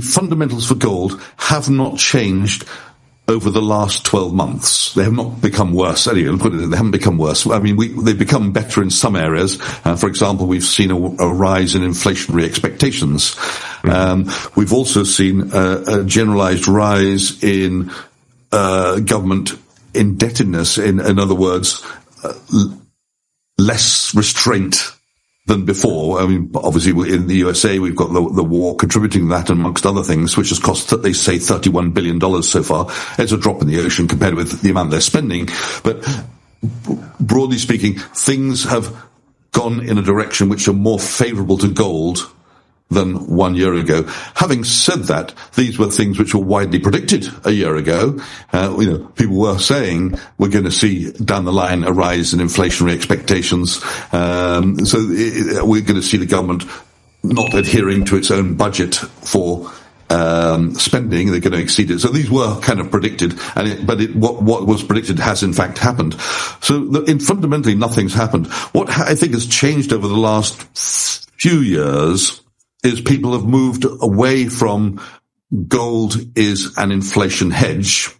fundamentals for gold have not changed over the last 12 months. They have not become worse. Anyway, they haven't become worse. I mean, they've become better in some areas. For example, we've seen a rise in inflationary expectations. We've also seen a generalized rise in government indebtedness. In other words, less restraint than before. I mean, obviously in the USA, we've got the war contributing to that, amongst other things, which has cost, they say, $31 billion so far. It's a drop in the ocean compared with the amount they're spending. But broadly speaking, things have gone in a direction which are more favorable to gold than 1 year ago. Having said that, these were things which were widely predicted a year ago. People were saying we're going to see down the line a rise in inflationary expectations. We're going to see the government not adhering to its own budget for spending. They're going to exceed it. So these were kind of predicted, what was predicted has in fact happened. So fundamentally nothing's happened. What I think has changed over the last few years is people have moved away from gold is an inflation hedge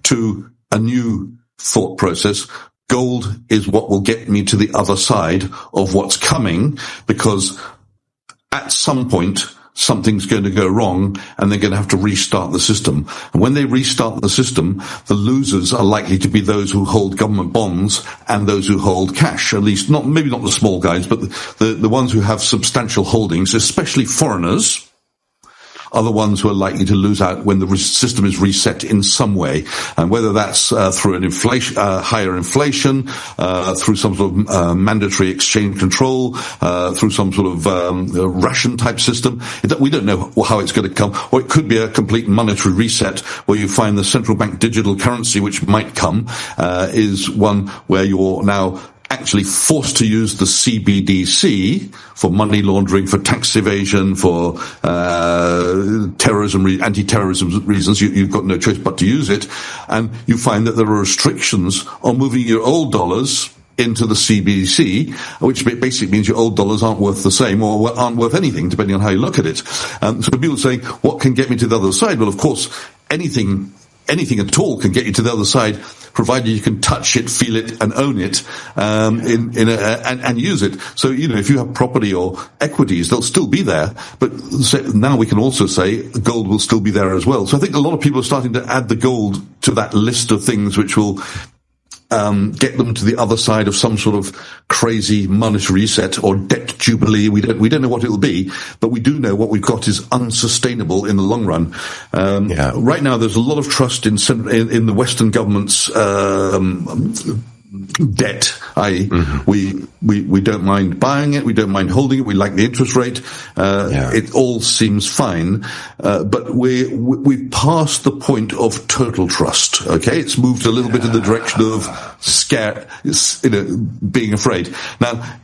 to a new thought process. Gold is what will get me to the other side of what's coming, because at some point something's going to go wrong and they're going to have to restart the system. And when they restart the system, the losers are likely to be those who hold government bonds and those who hold cash, at least maybe not the small guys, but the ones who have substantial holdings, especially foreigners, are the ones who are likely to lose out when the system is reset in some way. And whether that's through an higher inflation, through some sort of mandatory exchange control, through some sort of ration type system, we don't know how it's going to come. Or it could be a complete monetary reset where you find the central bank digital currency, which might come, is one where you're now actually forced to use the CBDC for money laundering, for tax evasion, for anti-terrorism reasons. You've got no choice but to use it. And you find that there are restrictions on moving your old dollars into the CBDC, which basically means your old dollars aren't worth the same or aren't worth anything, depending on how you look at it. So people are saying, what can get me to the other side? Well, of course, anything at all can get you to the other side, provided you can touch it, feel it, and own it, and use it. So, if you have property or equities, they'll still be there. But now we can also say gold will still be there as well. So I think a lot of people are starting to add the gold to that list of things which will get them to the other side of some sort of crazy monetary reset or debt jubilee. We don't know what it'll be, but we do know what we've got is unsustainable in the long run. Right now, there's a lot of trust in the Western government's debt, i.e., we don't mind buying it, we don't mind holding it, we like the interest rate, it all seems fine, but we've passed the point of total trust. Okay, it's moved a little bit in the direction of being afraid. Now,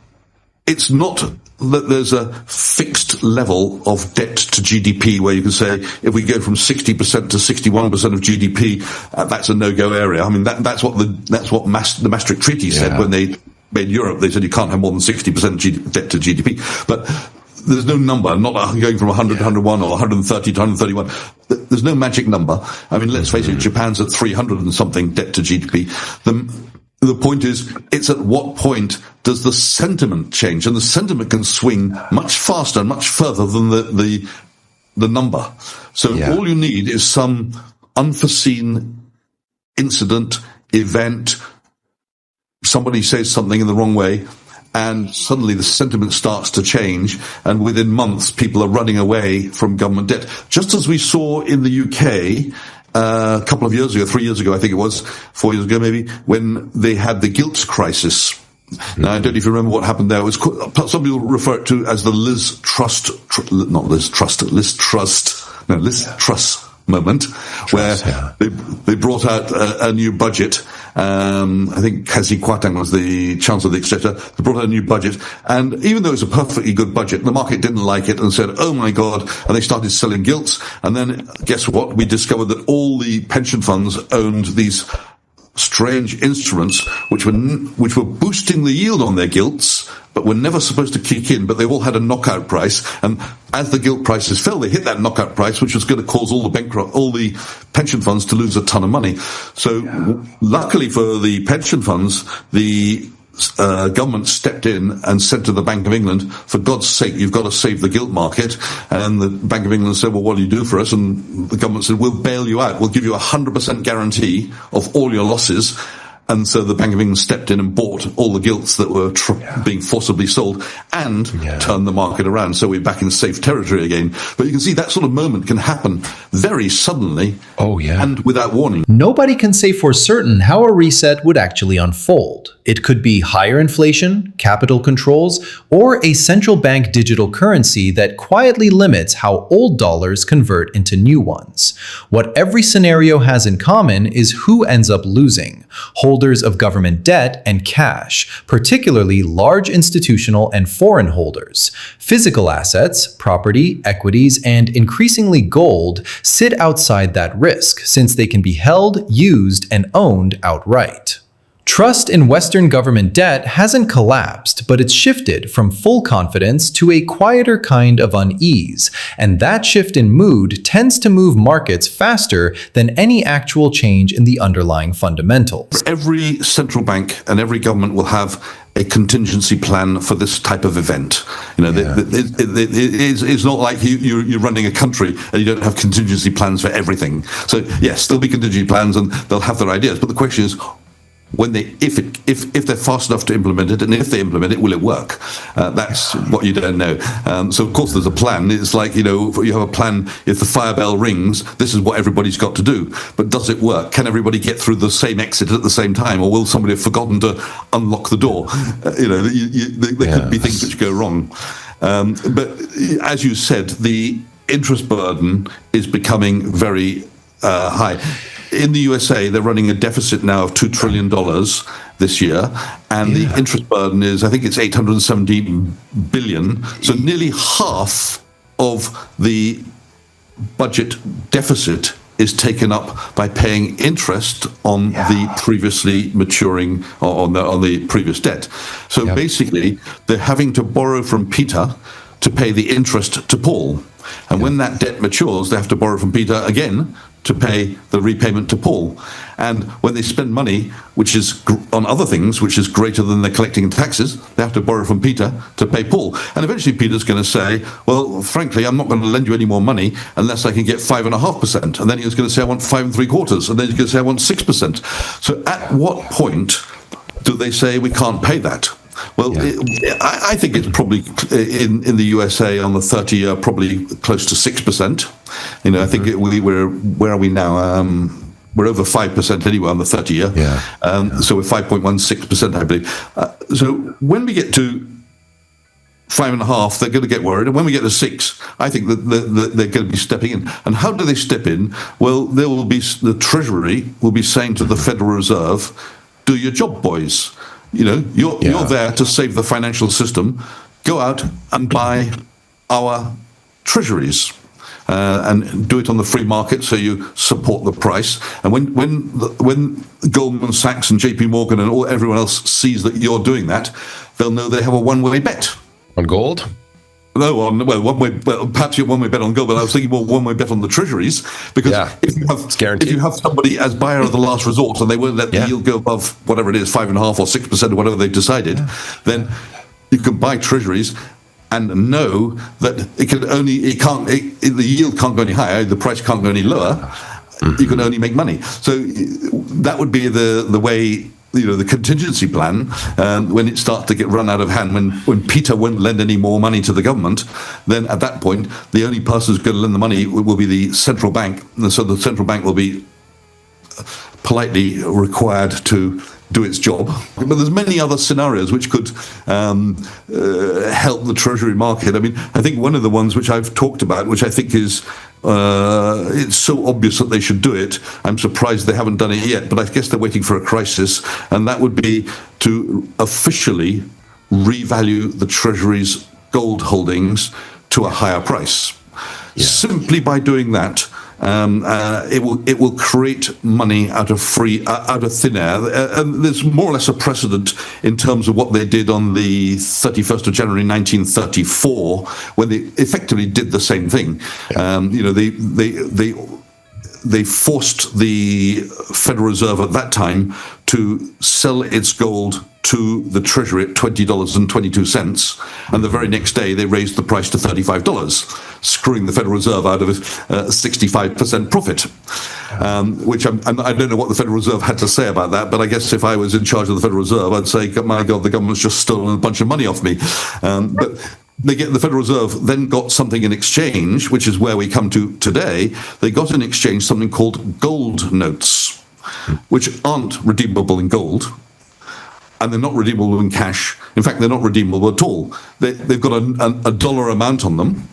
it's not that there's a fixed level of debt to GDP where you can say if we go from 60% to 61% of GDP, that's a no-go area. I mean, that's what the Maastricht Treaty said when they made Europe. They said you can't have more than 60% debt to GDP. But there's no number, not going from 100 to 101 or 130 to 131. There's no magic number. I mean, let's face it, Japan's at 300 and something debt to GDP. The point is, it's at what point does the sentiment change? And the sentiment can swing much faster and much further than the number. So all you need is some unforeseen incident, event, somebody says something in the wrong way, and suddenly the sentiment starts to change, and within months people are running away from government debt. Just as we saw in the UK, a couple of years ago, 3 years ago, I think it was, 4 years ago maybe, when they had the gilt crisis. Now, I don't know if you remember what happened there. It was some people refer it to as the Liz Truss moment, where they brought out a new budget. I think Kazi Kwarteng was the Chancellor of the Exchequer. They brought out a new budget, and even though it was a perfectly good budget, the market didn't like it and said, "Oh my God!" And they started selling gilts. And then, guess what? We discovered that all the pension funds owned these strange instruments which were boosting the yield on their gilts, but were never supposed to kick in, but they all had a knockout price. And as the gilt prices fell, they hit that knockout price, which was going to cause all the pension funds to lose a ton of money. So luckily for the pension funds, the government stepped in and said to the Bank of England, for God's sake, you've got to save the gilt market. And the Bank of England said, well, what do you do for us? And the government said, we'll bail you out. We'll give you 100% guarantee of all your losses. And so the Bank of England stepped in and bought all the gilts that were being forcibly sold and turned the market around. So we're back in safe territory again. But you can see that sort of moment can happen very suddenly and without warning. Nobody can say for certain how a reset would actually unfold. It could be higher inflation, capital controls, or a central bank digital currency that quietly limits how old dollars convert into new ones. What every scenario has in common is who ends up losing: holders of government debt and cash, particularly large institutional and foreign holders. Physical assets, property, equities, and increasingly gold sit outside that risk, since they can be held, used, and owned outright. Trust in Western government debt hasn't collapsed, but it's shifted from full confidence to a quieter kind of unease, and that shift in mood tends to move markets faster than any actual change in the underlying fundamentals. Every central bank and every government will have a contingency plan for this type of event. It's not like you're running a country and you don't have contingency plans for everything. So yes, there'll be contingency plans and they'll have their ideas, but the question is, when if they're fast enough to implement it, and if they implement it, will it work? That's what you don't know. So of course there's a plan. It's like, you have a plan. If the fire bell rings, this is what everybody's got to do. But does it work? Can everybody get through the same exit at the same time, or will somebody have forgotten to unlock the door? There could be things which go wrong. But as you said, the interest burden is becoming very high. In the USA, they're running a deficit now of $2 trillion this year, and the interest burden is, I think it's $870 billion. So nearly half of the budget deficit is taken up by paying interest on the previously maturing, or on the previous debt. So basically, they're having to borrow from Peter to pay the interest to Paul. And when that debt matures, they have to borrow from Peter again to pay the repayment to Paul. And when they spend money, which is on other things, which is greater than they're collecting in taxes, they have to borrow from Peter to pay Paul. And eventually Peter's going to say, well, frankly, I'm not going to lend you any more money unless I can get 5.5%. And then he's going to say, I want 5 3/4. And then he's going to say, I want 6%. So at what point do they say we can't pay that? Well, I think it's probably in the USA on the 30-year, probably close to 6%. I think we're where are we now? We're over 5% anyway on the 30-year. So we're 5.16%, I believe. So when we get to 5.5, they're going to get worried, and when we get to 6, I think that they're going to be stepping in. And how do they step in? Well, the Treasury will be saying to the Federal Reserve, "Do your job, boys. You're there to save the financial system. Go out and buy our treasuries and do it on the free market, so you support the price. And when Goldman Sachs and JP Morgan and everyone else sees that you're doing that, they'll know they have a one-way bet on gold." No, perhaps you're one-way bet on gold, but I was thinking more one-way bet on the treasuries, because if you have somebody as buyer of the last resort and they won't let the yield go above whatever it is, 5.5% or 6% or whatever they've decided, then you can buy treasuries and know that the yield can't go any higher, the price can't go any lower. You can only make money. So that would be the way. The contingency plan, when it starts to get run out of hand, when Peter won't lend any more money to the government, then at that point, the only person who's going to lend the money will be the central bank. And so the central bank will be politely required to do its job. But there's many other scenarios which could help the treasury market. I mean, I think one of the ones which I've talked about, which I think is it's so obvious that they should do it, I'm surprised they haven't done it yet, but I guess they're waiting for a crisis, and that would be to officially revalue the treasury's gold holdings to a higher price. Simply by doing that, it will create money out of thin air. And there's more or less a precedent in terms of what they did on the 31st of January 1934, when they effectively did the same thing. They forced the Federal Reserve at that time to sell its gold to the Treasury at $20.22, and the very next day they raised the price to $35, screwing the Federal Reserve out of 65% profit. Which I don't know what the Federal Reserve had to say about that, but I guess if I was in charge of the Federal Reserve, I'd say, my God, the government's just stolen a bunch of money off me. But the Federal Reserve then got something in exchange, which is where we come to today. They got in exchange something called gold notes, which aren't redeemable in gold, and they're not redeemable in cash. In fact, they're not redeemable at all. They've got a dollar amount on them,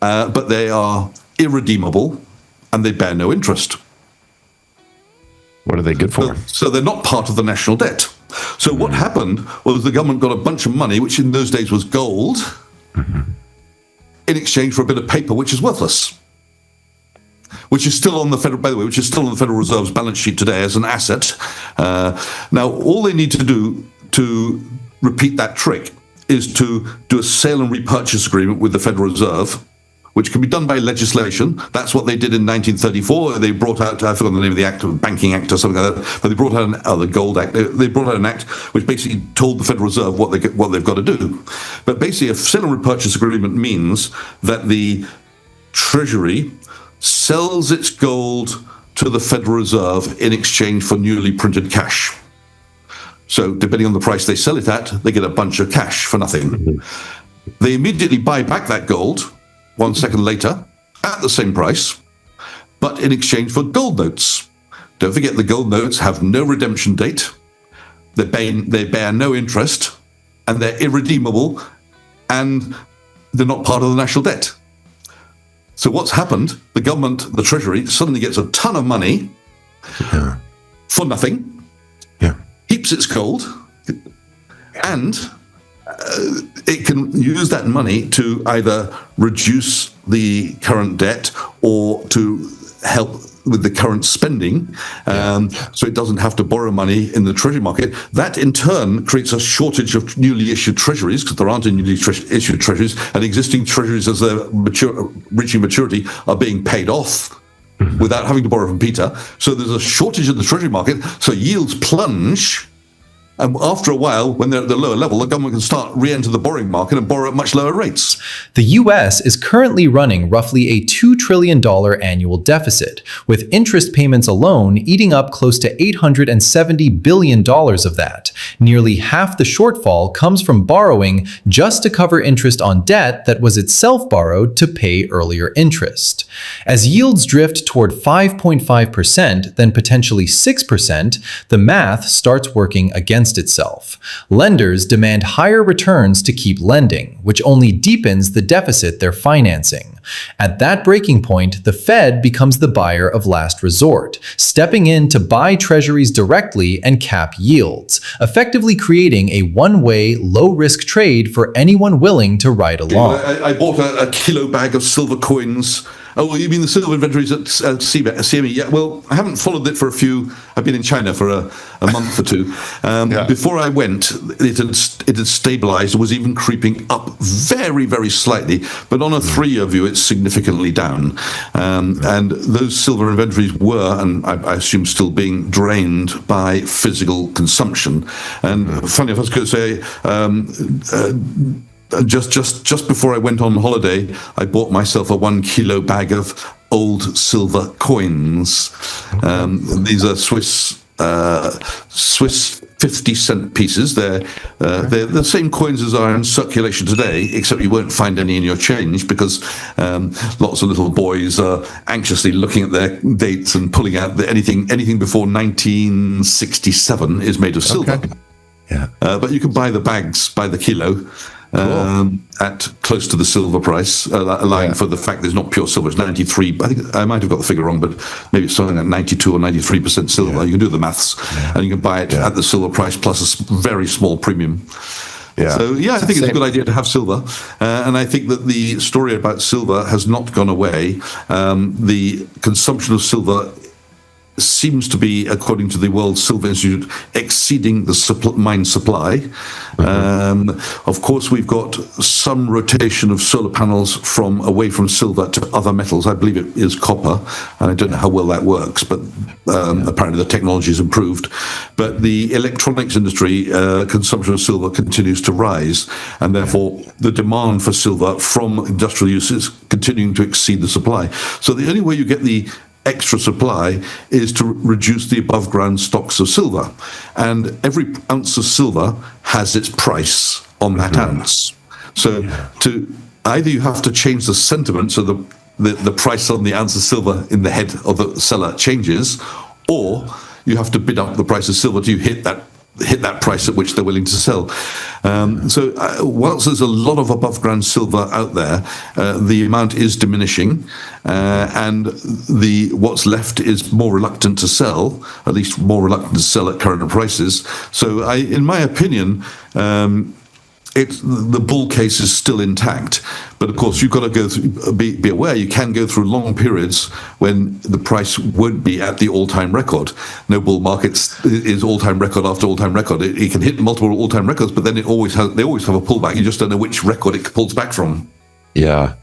but they are irredeemable, and they bear no interest. What are they good for? So they're not part of the national debt. So what happened was the government got a bunch of money, which in those days was gold, in exchange for a bit of paper, which is worthless. Which is still on the Federal Reserve's balance sheet today as an asset. Now, all they need to do to repeat that trick is to do a sale and repurchase agreement with the Federal Reserve, which can be done by legislation. That's what they did in 1934. They brought out, I forgot the name of the act, Banking Act or something like that, but they brought out the Gold Act. They brought out an act which basically told the Federal Reserve what they've got to do. But basically, a sale and repurchase agreement means that the Treasury sells its gold to the Federal Reserve in exchange for newly printed cash. So depending on the price they sell it at, they get a bunch of cash for nothing. They immediately buy back that gold 1 second later at the same price, but in exchange for gold notes. Don't forget, the gold notes have no redemption date, they bear no interest, and they're irredeemable, and they're not part of the national debt. So what's happened, the government, the Treasury, suddenly gets a ton of money for nothing, keeps its gold, and it can use that money to either reduce the current debt or to help with the current spending, so it doesn't have to borrow money in the treasury market. That in turn creates a shortage of newly issued treasuries, because there aren't any newly issued treasuries, and existing treasuries, as they're reaching maturity, are being paid off without having to borrow from Peter. So there's a shortage in the treasury market, so yields plunge. And after a while, when they're at the lower level, the government can start re-enter the borrowing market and borrow at much lower rates. The U.S. is currently running roughly a $2 trillion annual deficit, with interest payments alone eating up close to $870 billion of that. Nearly half the shortfall comes from borrowing just to cover interest on debt that was itself borrowed to pay earlier interest. As yields drift toward 5.5%, then potentially 6%, the math starts working against itself. Lenders demand higher returns to keep lending, which only deepens the deficit they're financing. At that breaking point, the Fed becomes the buyer of last resort, stepping in to buy treasuries directly and cap yields, effectively creating a one-way, low-risk trade for anyone willing to ride along. I bought a kilo bag of silver coins. Oh, you mean the silver inventories at CME? Yeah, well, I haven't followed it for I've been in China for a month or two. Before I went, it had stabilized, was even creeping up very, very slightly. But on a 3-year view, it's significantly down. And those silver inventories were, and I assume still being, drained by physical consumption. And funny if I was going to say, just before I went on holiday, I bought myself a 1 kilo bag of old silver coins. These are Swiss 50-cent pieces. They're the same coins as are in circulation today, except you won't find any in your change, because lots of little boys are anxiously looking at their dates and pulling out anything before 1967 is made of silver. Okay. Yeah. But you can buy the bags by the kilo. At close to the silver price, allowing for the fact there's not pure silver. It's 93. I think I might have got the figure wrong, but maybe it's something like 92 or 93% silver. You can do the maths, and you can buy it at the silver price plus a very small premium. Yeah. So, I think it's a good idea to have silver. And I think that the story about silver has not gone away. The consumption of silver seems to be, according to the World Silver Institute, exceeding the mine supply. Of course, we've got some rotation of solar panels away from silver to other metals. I believe it is copper, and I don't know how well that works, but apparently the technology has improved. But the electronics industry, consumption of silver continues to rise, and therefore the demand for silver from industrial use is continuing to exceed the supply. So the only way you get the extra supply is to reduce the above ground stocks of silver, and every ounce of silver has its price on that ounce. So either you have to change the sentiment so the price on the ounce of silver in the head of the seller changes, or you have to bid up the price of silver to hit that price at which they're willing to sell. Whilst there's a lot of above ground silver out there, the amount is diminishing, and what's left is more reluctant to sell, at least more reluctant to sell at current prices. So in my opinion, the bull case is still intact, but of course you've got to go through, be aware you can go through long periods when the price won't be at the all-time record. No bull market is all-time record after all-time record. It can hit multiple all-time records, but then they always have a pullback. You just don't know which record it pulls back from. Yeah.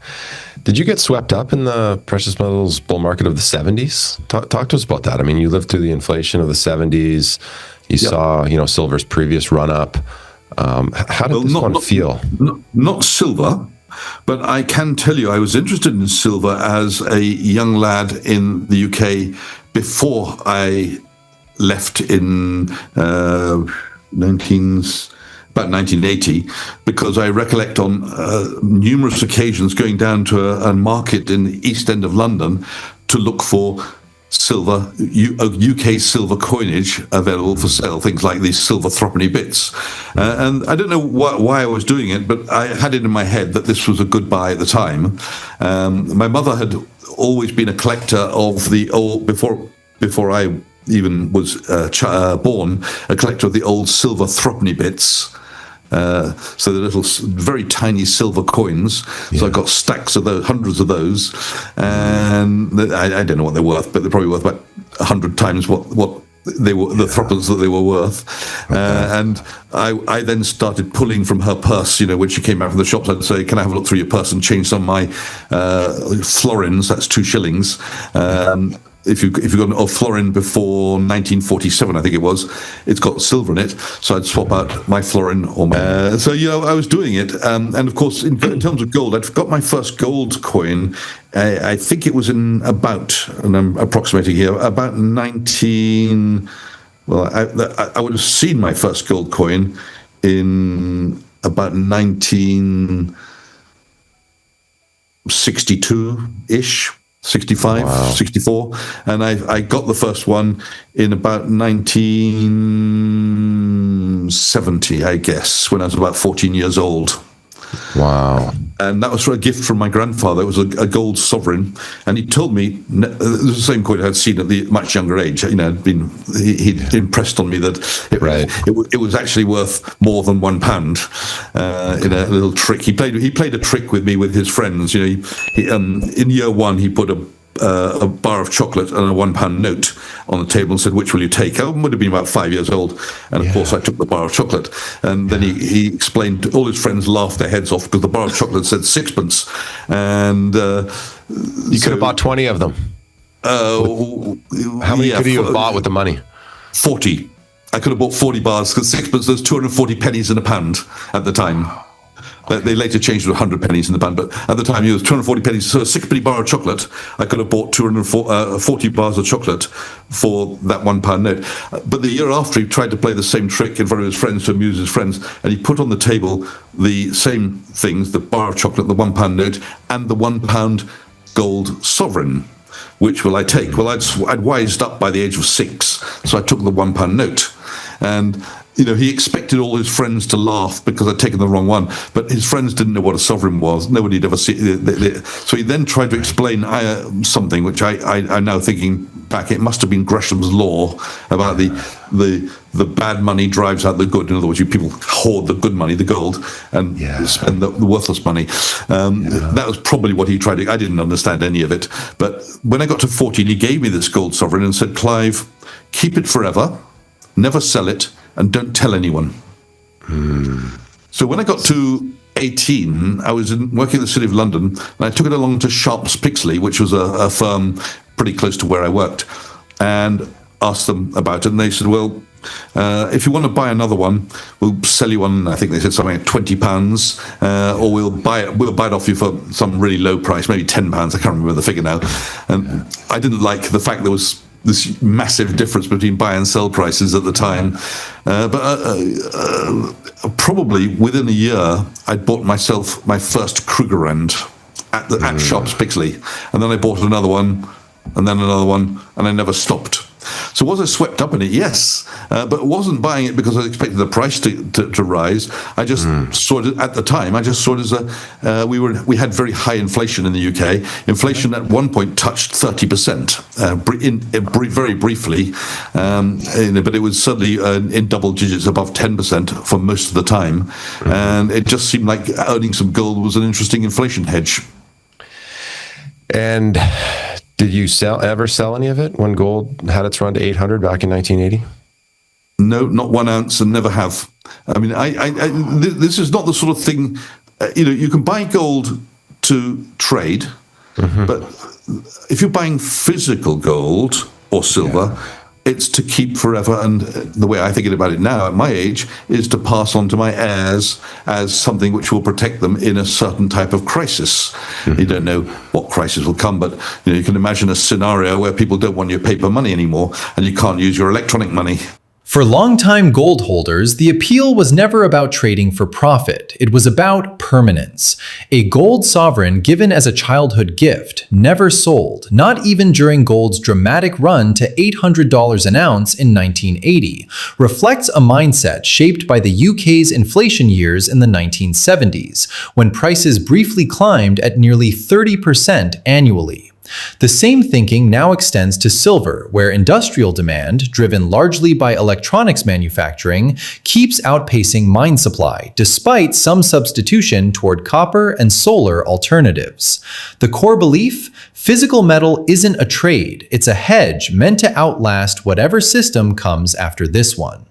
Did you get swept up in the precious metals bull market of the 70s? Talk to us about that. I mean, you lived through the inflation of the 70s. You saw, silver's previous run up. How did this one feel? Not silver, but I can tell you I was interested in silver as a young lad in the UK before I left in about 1980, because I recollect on numerous occasions going down to a market in the East End of London to look for silver, UK silver coinage available for sale, things like these silver threepenny bits. And I don't know why I was doing it, but I had it in my head that this was a good buy at the time. My mother had always been a collector of the old, before I even was born, a collector of the old silver threepenny bits. So the little, very tiny silver coins. Yeah. So I got stacks of those, hundreds of those, and I don't know what they're worth, but they're probably worth about 100 times what they were, the threepence that they were worth. Okay. And I then started pulling from her purse. When she came back from the shops, I'd say, "Can I have a look through your purse and change some of my florins?" That's 2 shillings. If you got a florin before 1947, I think it was, it's got silver in it. So I'd swap out my florin or my. I was doing it, and of course, in terms of gold, I'd got my first gold coin. I think it was in about, and I'm approximating here, about 19. Well, I would have seen my first gold coin in about 1962-ish. 65, wow. 64, and I got the first one in about 1970, I guess, when I was about 14 years old. Wow. And that was for a gift from my grandfather. It was a gold sovereign, and he told me, it was the same coin I had seen at the much younger age. He'd impressed on me that it was actually worth more than £1 in a little trick. He played a trick with me with his friends. He in year one he put a bar of chocolate and a £1 note on the table and said, "Which will you take?" I would have been about 5 years old, and of course I took the bar of chocolate. And then he explained, all his friends laughed their heads off because the bar of chocolate said 6pence, and you could have bought 20 of them. How many could you have bought with the money? 40. I could have bought 40 bars, because 6pence, there's 240 pennies in a pound at the time. They later changed to 100 pennies in the pound, but at the time it was 240 pennies. So a 6-penny bar of chocolate, I could have bought 240 bars of chocolate for that £1 note. But the year after, he tried to play the same trick in front of his friends to amuse his friends, and he put on the table the same things: the bar of chocolate, the £1 note, and the £1 gold sovereign. Which will I take? Well, I'd wised up by the age of 6, so I took the £1 note, and he expected all his friends to laugh because I'd taken the wrong one, but his friends didn't know what a sovereign was. Nobody'd ever seen. So he then tried to explain something which I'm now thinking back, it must have been Gresham's law about the bad money drives out the good. In other words, you people hoard the good money, the gold, and spend the worthless money. That was probably what he tried to. I didn't understand any of it. But when I got to 14, he gave me this gold sovereign and said, Clive, keep it forever, never sell it, and don't tell anyone. So when I got to 18, I was working in the City of London, and I took it along to Sharps Pixley, which was a firm pretty close to where I worked, and asked them about it. And they said, well, if you want to buy another one, we'll sell you one. I think they said something like £20, or we'll buy it off you for some really low price, maybe £10. I can't remember the figure now. And I didn't like the fact there was this massive difference between buy and sell prices at the time. But probably within a year, I'd bought myself my first Krugerrand at Sharps Pixley. And then I bought another one, and then another one, and I never stopped. So was I swept up in it? Yes. But I wasn't buying it because I expected the price to rise. I just saw it at the time. I just saw it as we had very high inflation in the UK. Inflation at one point touched 30%, very briefly, but it was certainly in double digits, above 10% for most of the time. And it just seemed like owning some gold was an interesting inflation hedge. And did you ever sell any of it when gold had its run to 800 back in 1980? No, not 1 ounce, and never have. I mean, this is not the sort of thing, you can buy gold to trade, but if you're buying physical gold or silver, it's to keep forever. And the way I think about it now, at my age, is to pass on to my heirs as something which will protect them in a certain type of crisis. You don't know what crisis will come, but you can imagine a scenario where people don't want your paper money anymore, and you can't use your electronic money. For longtime gold holders, the appeal was never about trading for profit. It was about permanence. A gold sovereign given as a childhood gift, never sold, not even during gold's dramatic run to $800 an ounce in 1980, reflects a mindset shaped by the UK's inflation years in the 1970s, when prices briefly climbed at nearly 30% annually. The same thinking now extends to silver, where industrial demand, driven largely by electronics manufacturing, keeps outpacing mine supply, despite some substitution toward copper and solar alternatives. The core belief? Physical metal isn't a trade, it's a hedge meant to outlast whatever system comes after this one.